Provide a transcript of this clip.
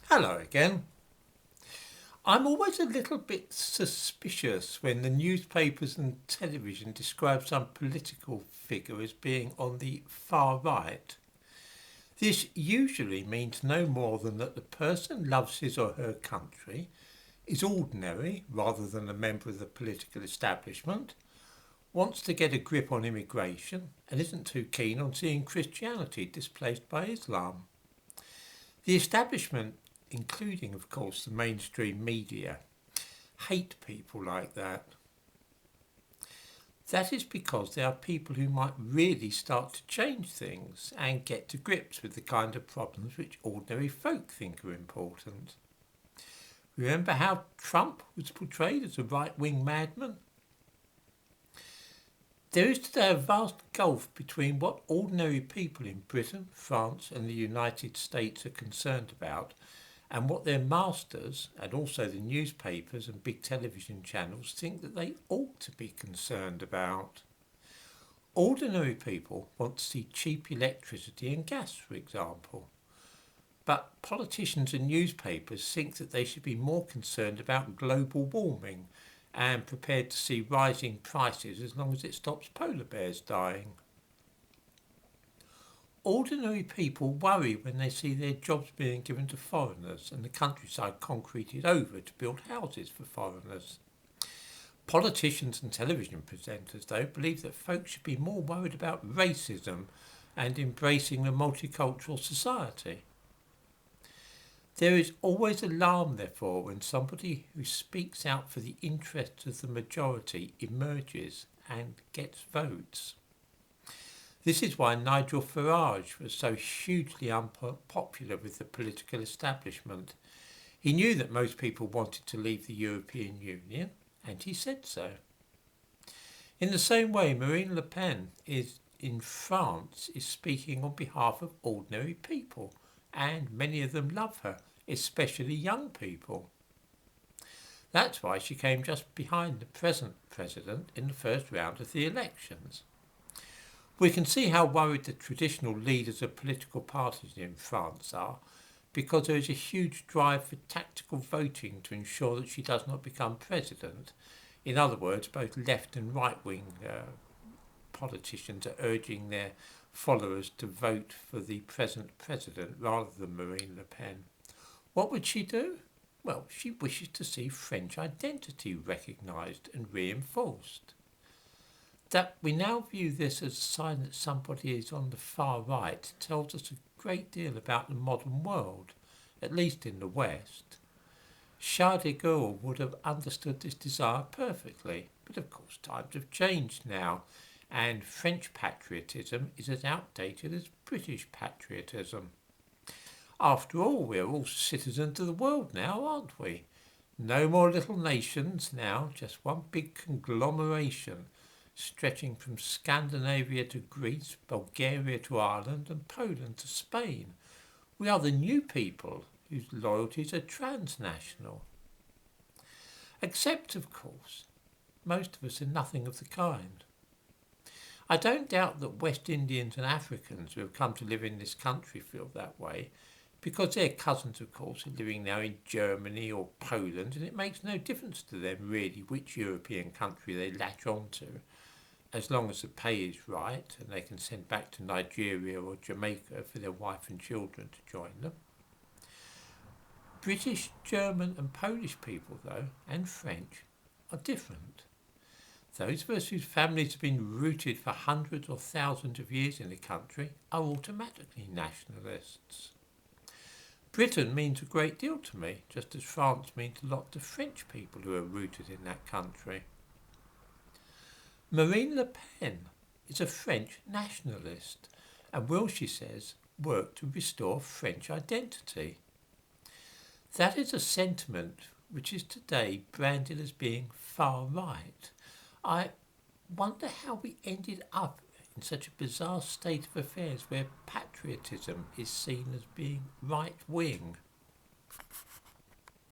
Hello again. I'm always a little bit suspicious when the newspapers and television describe some political figure as being on the far right. This usually means no more than that the person loves his or her country, is ordinary rather than a member of the political establishment, wants to get a grip on immigration, and isn't too keen on seeing Christianity displaced by Islam. The establishment, including, of course, the mainstream media, hate people like that. That is because they are people who might really start to change things and get to grips with the kind of problems which ordinary folk think are important. Remember how Trump was portrayed as a right-wing madman? There is today a vast gulf between what ordinary people in Britain, France and the United States are concerned about and what their masters, and also the newspapers and big television channels, think that they ought to be concerned about. Ordinary people want to see cheap electricity and gas, for example. But politicians and newspapers think that they should be more concerned about global warming and prepared to see rising prices as long as it stops polar bears dying. Ordinary people worry when they see their jobs being given to foreigners and the countryside concreted over to build houses for foreigners. Politicians and television presenters, though, believe that folks should be more worried about racism and embracing the multicultural society. There is always alarm, therefore, when somebody who speaks out for the interests of the majority emerges and gets votes. This is why Nigel Farage was so hugely unpopular with the political establishment. He knew that most people wanted to leave the European Union, and he said so. In the same way, Marine Le Pen in France is speaking on behalf of ordinary people, and many of them love her, especially young people. That's why she came just behind the present president in the first round of the elections. We can see how worried the traditional leaders of political parties in France are, because there is a huge drive for tactical voting to ensure that she does not become president. In other words, both left and right-wing politicians are urging their followers to vote for the present president rather than Marine Le Pen. What would she do? Well, she wishes to see French identity recognised and reinforced. That we now view this as a sign that somebody is on the far right tells us a great deal about the modern world, at least in the West. Charles de Gaulle would have understood this desire perfectly, but of course times have changed now, and French patriotism is as outdated as British patriotism. After all, we are all citizens of the world now, aren't we? No more little nations now, just one big conglomeration, stretching from Scandinavia to Greece, Bulgaria to Ireland and Poland to Spain. We are the new people whose loyalties are transnational. Except, of course, most of us are nothing of the kind. I don't doubt that West Indians and Africans who have come to live in this country feel that way, because their cousins, of course, are living now in Germany or Poland, and it makes no difference to them really which European country they latch on to, as long as the pay is right and they can send back to Nigeria or Jamaica for their wife and children to join them. British, German and Polish people, though, and French, are different. Those of us whose families have been rooted for hundreds or thousands of years in the country are automatically nationalists. Britain means a great deal to me, just as France means a lot to French people who are rooted in that country. Marine Le Pen is a French nationalist and will, she says, work to restore French identity. That is a sentiment which is today branded as being far right. I wonder how we ended up in such a bizarre state of affairs where patriotism is seen as being right-wing.